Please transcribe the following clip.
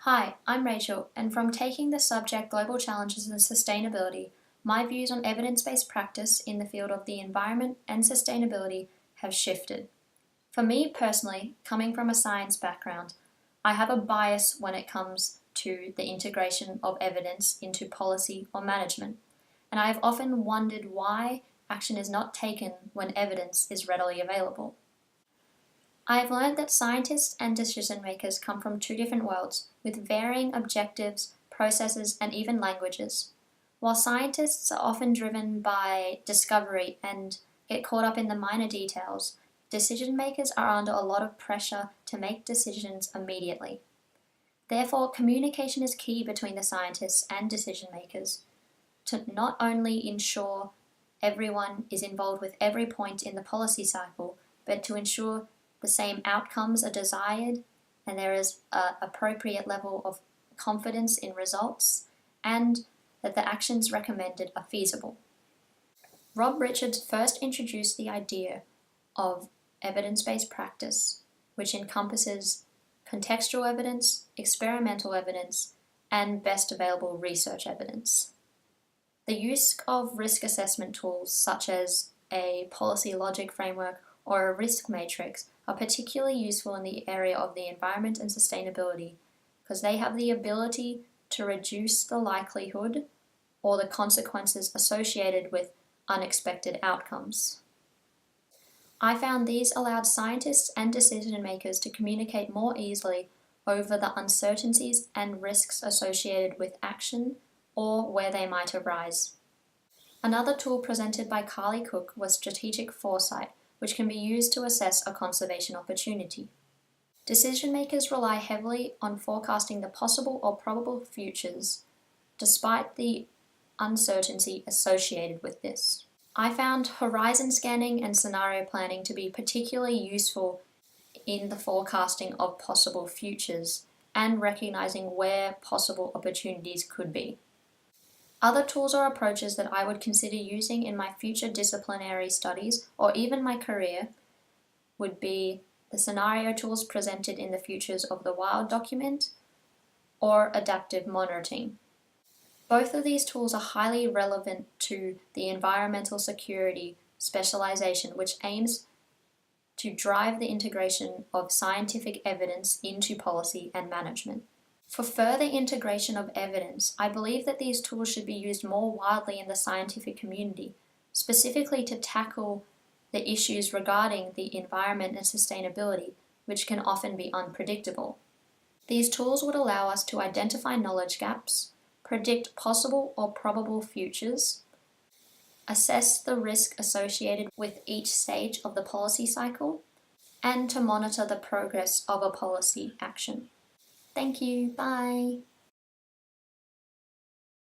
Hi, I'm Rachel, and from taking the subject Global Challenges and Sustainability, my views on evidence-based practice in the field of the environment and sustainability have shifted. For me personally, coming from a science background, I have a bias when it comes to the integration of evidence into policy or management, and I have often wondered why action is not taken when evidence is readily available. I have learned that scientists and decision makers come from two different worlds, with varying objectives, processes, and even languages. While scientists are often driven by discovery and get caught up in the minor details, decision makers are under a lot of pressure to make decisions immediately. Therefore, communication is key between the scientists and decision makers to not only ensure everyone is involved with every point in the policy cycle, but to ensure the same outcomes are desired and there is an appropriate level of confidence in results and that the actions recommended are feasible. Rob Richards first introduced the idea of evidence-based practice, which encompasses contextual evidence, experimental evidence, and best available research evidence. The use of risk assessment tools such as a policy logic framework or a risk matrix are particularly useful in the area of the environment and sustainability because they have the ability to reduce the likelihood or the consequences associated with unexpected outcomes. I found these allowed scientists and decision makers to communicate more easily over the uncertainties and risks associated with action or where they might arise. Another tool presented by Carly Cook was strategic foresight, which can be used to assess a conservation opportunity. Decision makers rely heavily on forecasting the possible or probable futures, despite the uncertainty associated with this. I found horizon scanning and scenario planning to be particularly useful in the forecasting of possible futures and recognizing where possible opportunities could be. Other tools or approaches that I would consider using in my future disciplinary studies or even my career would be the scenario tools presented in the Futures of the Wild document or adaptive monitoring. Both of these tools are highly relevant to the environmental security specialization, which aims to drive the integration of scientific evidence into policy and management. For further integration of evidence, I believe that these tools should be used more widely in the scientific community, specifically to tackle the issues regarding the environment and sustainability, which can often be unpredictable. These tools would allow us to identify knowledge gaps, predict possible or probable futures, assess the risk associated with each stage of the policy cycle, and to monitor the progress of a policy action. Thank you. Bye.